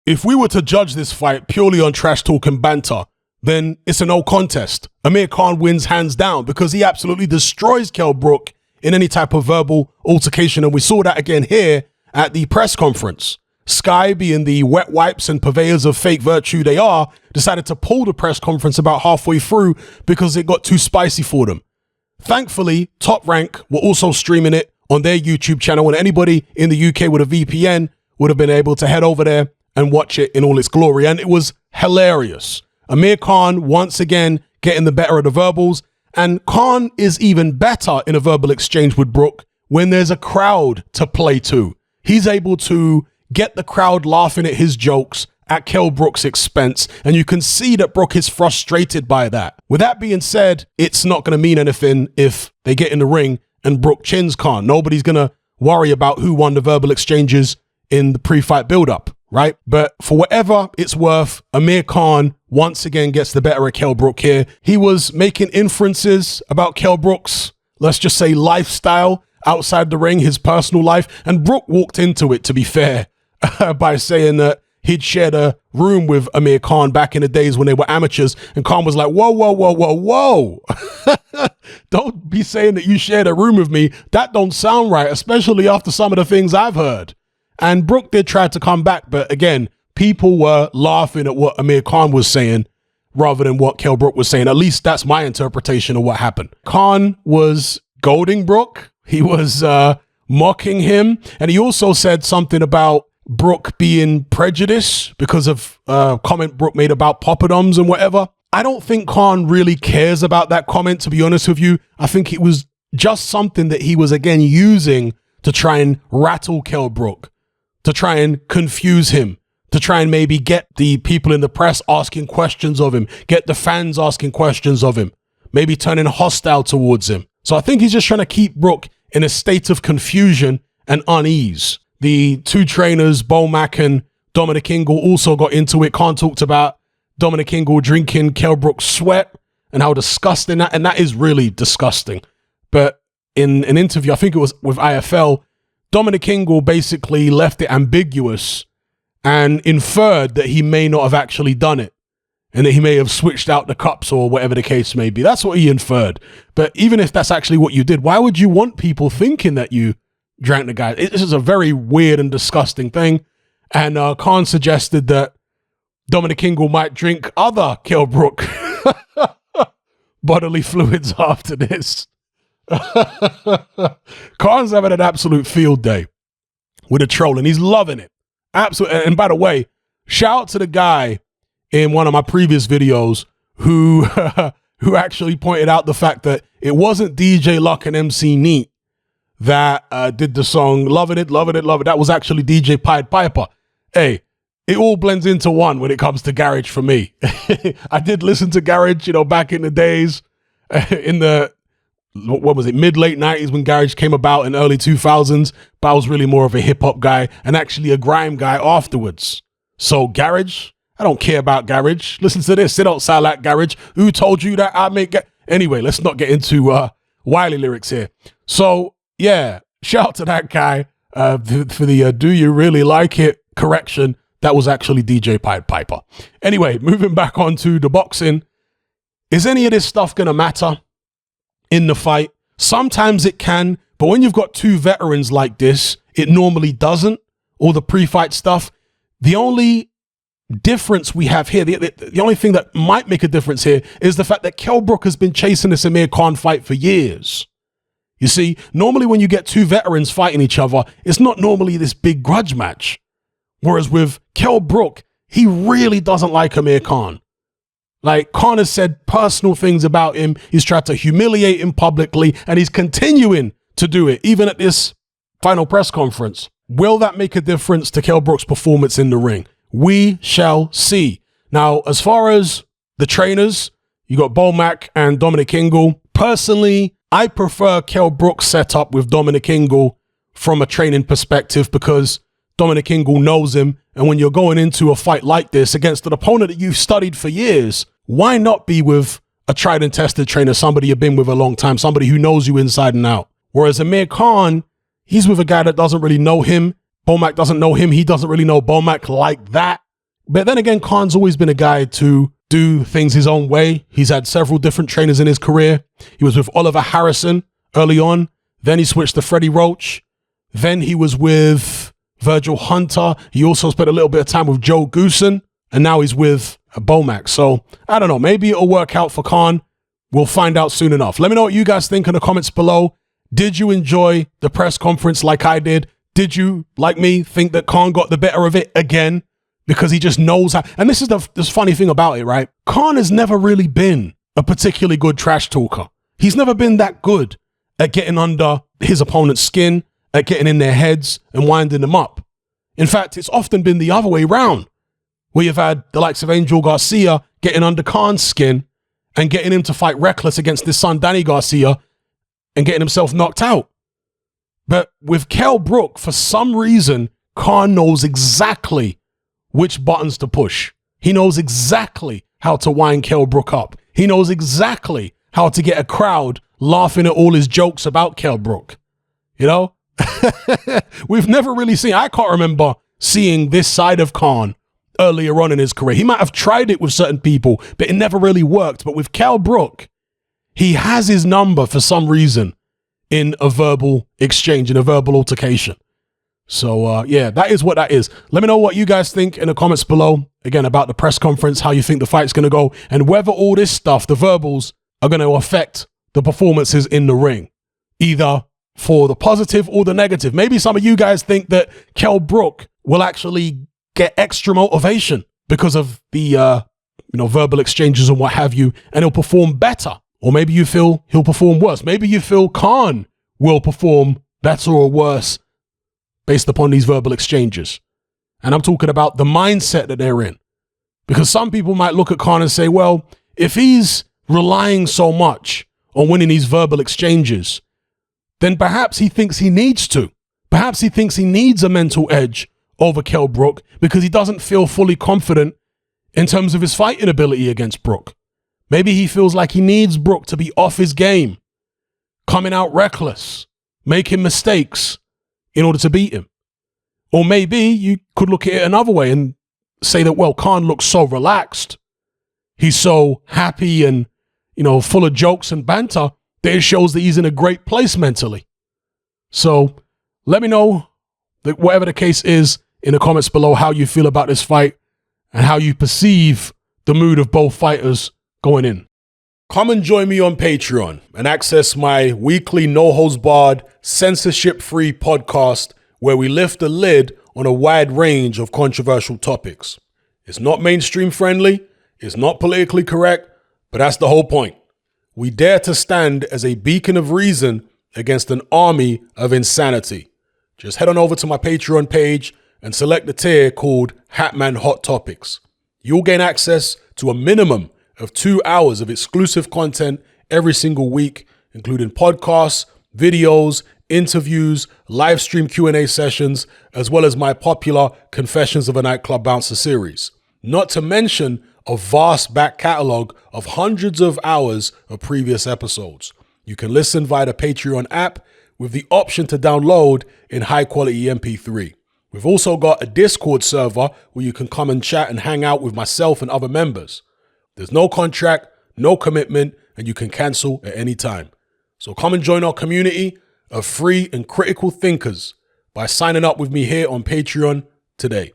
if we were to judge this fight purely on trash talk and banter, then it's a no contest. Amir Khan wins hands down because he absolutely destroys Kell Brook in any type of verbal altercation. And we saw that again here at the press conference. Sky, being the wet wipes and purveyors of fake virtue they are, decided to pull the press conference about halfway through because it got too spicy for them. Thankfully, Top Rank were also streaming it on their YouTube channel, and anybody in the UK with a VPN would have been able to head over there and watch it in all its glory. And it was hilarious. Amir Khan once again getting the better of the verbals, and Khan is even better in a verbal exchange with Brook when there's a crowd to play to. He's able to get the crowd laughing at his jokes at Kell Brook's expense, and you can see that Brook is frustrated by that. With that being said, it's not going to mean anything if they get in the ring and Brook chins Khan. Nobody's going to worry about who won the verbal exchanges in the pre-fight build-up, right? But for whatever it's worth, Amir Khan once again gets the better of Kell Brook here. He was making inferences about Kell Brook's, let's just say, lifestyle outside the ring, his personal life, and Brook walked into it, to be fair, by saying that he'd shared a room with Amir Khan back in the days when they were amateurs, and Khan was like, whoa, whoa, whoa, whoa, whoa. Don't be saying that you shared a room with me. That don't sound right, especially after some of the things I've heard. And Brook did try to come back, but again, people were laughing at what Amir Khan was saying rather than what Kell Brook was saying. At least that's my interpretation of what happened. Khan was goading Brook. He was mocking him. And he also said something about Brook being prejudiced because of a comment Brook made about poppadoms and whatever. I don't think Khan really cares about that comment, to be honest with you. I think it was just something that he was, again, using to try and rattle Kell Brook, to try and confuse him, to try and maybe get the people in the press asking questions of him, get the fans asking questions of him, maybe turning hostile towards him. So I think he's just trying to keep Brook in a state of confusion and unease. The two trainers, Bomac and Dominic Ingle, also got into it. Khan talked about Dominic Ingle drinking Kell Brook's sweat and how disgusting that, and that is really disgusting. But in an interview, I think it was with IFL, Dominic Ingle basically left it ambiguous and inferred that he may not have actually done it and that he may have switched out the cups or whatever the case may be. That's what he inferred. But even if that's actually what you did, why would you want people thinking that you drank the guy? This is a very weird and disgusting thing. And Khan suggested that Dominic Ingle might drink other Kell Brook bodily fluids after this. Khan's having an absolute field day with a troll, and he's loving it. Absolutely. And by the way, shout out to the guy in one of my previous videos who who actually pointed out the fact that it wasn't DJ Luck and MC Neat that did the song Loving It, Loving It, Loving It. That was actually DJ Pied Piper. Hey, it all blends into one when it comes to garage for me. I did listen to garage, back in the days, in the, what was it, mid-late 90s when garage came about in early 2000s, but I was really more of a hip-hop guy and actually a grime guy afterwards. So garage, I don't care about garage. Listen to this, it don't sound like garage. Who told you that I make Anyway, let's not get into Wiley lyrics here. So, yeah, shout out to that guy for the do you really like it correction. That was actually DJ Pied Piper. Anyway, moving back on to the boxing. Is any of this stuff going to matter in the fight? Sometimes it can, but when you've got two veterans like this, it normally doesn't. All the pre-fight stuff. The only difference we have here, the only thing that might make a difference here is the fact that Kell Brook has been chasing this Amir Khan fight for years. You see, normally when you get two veterans fighting each other, it's not normally this big grudge match. Whereas with Kell Brook, he really doesn't like Amir Khan. Like, Khan has said personal things about him. He's tried to humiliate him publicly, and he's continuing to do it, even at this final press conference. Will that make a difference to Kell Brook's performance in the ring? We shall see. Now, as far as the trainers, you got Bomac and Dominic Ingle. Personally, I prefer Kell Brook's setup with Dominic Ingle from a training perspective because Dominic Ingle knows him, and when you're going into a fight like this against an opponent that you've studied for years, why not be with a tried and tested trainer, somebody you've been with a long time, somebody who knows you inside and out? Whereas Amir Khan, he's with a guy that doesn't really know him. Bomac doesn't know him. He doesn't really know Bomac like that. But then again, Khan's always been a guy to do things his own way. He's had several different trainers in his career. He was with Oliver Harrison early on. Then he switched to Freddie Roach. Then he was with Virgil Hunter. He also spent a little bit of time with Joe Goosen. And now he's with Bomac. So I don't know. Maybe it'll work out for Khan. We'll find out soon enough. Let me know what you guys think in the comments below. Did you enjoy the press conference like I did? Did you, like me, think that Khan got the better of it again? Because he just knows how. And this is this funny thing about it, right? Khan has never really been a particularly good trash talker. He's never been that good at getting under his opponent's skin, at getting in their heads and winding them up. In fact, it's often been the other way around, where you've had the likes of Angel Garcia getting under Khan's skin and getting him to fight reckless against his son, Danny Garcia, and getting himself knocked out. But with Kell Brook, for some reason, Khan knows exactly which buttons to push. He knows exactly how to wind Kell Brook up. He knows exactly how to get a crowd laughing at all his jokes about Kell Brook. You know? We've never really seen, I can't remember seeing this side of Khan earlier on in his career. He might have tried it with certain people, but it never really worked. But with Kell Brook, he has his number for some reason in a verbal exchange, in a verbal altercation. So, yeah, that is what that is. Let me know what you guys think in the comments below. Again, about the press conference, how you think the fight's going to go, and whether all this stuff, the verbals, are going to affect the performances in the ring, either for the positive or the negative. Maybe some of you guys think that Kell Brook will actually get extra motivation because of the, verbal exchanges and what have you, and he'll perform better. Or maybe you feel he'll perform worse. Maybe you feel Khan will perform better or worse based upon these verbal exchanges. And I'm talking about the mindset that they're in. Because some people might look at Khan and say, well, if he's relying so much on winning these verbal exchanges, then perhaps he thinks he needs to. Perhaps he thinks he needs a mental edge over Kell Brook because he doesn't feel fully confident in terms of his fighting ability against Brook. Maybe he feels like he needs Brook to be off his game, coming out reckless, making mistakes in order to beat him. Or maybe you could look at it another way and say that, well, Khan looks so relaxed. He's so happy and, full of jokes and banter that it shows that he's in a great place mentally. So let me know, that whatever the case is, in the comments below, how you feel about this fight and how you perceive the mood of both fighters going in. Come and join me on Patreon and access my weekly no-holds-barred, censorship-free podcast where we lift the lid on a wide range of controversial topics. It's not mainstream friendly, it's not politically correct, but that's the whole point. We dare to stand as a beacon of reason against an army of insanity. Just head on over to my Patreon page and select the tier called Hatman Hot Topics. You'll gain access to a minimum of 2 hours of exclusive content every single week, including podcasts, videos, interviews, live stream Q&A sessions, as well as my popular Confessions of a Nightclub Bouncer series. Not to mention a vast back catalog of hundreds of hours of previous episodes. You can listen via the Patreon app with the option to download in high quality MP3. We've also got a Discord server where you can come and chat and hang out with myself and other members. There's no contract, no commitment, and you can cancel at any time. So come and join our community of free and critical thinkers by signing up with me here on Patreon today.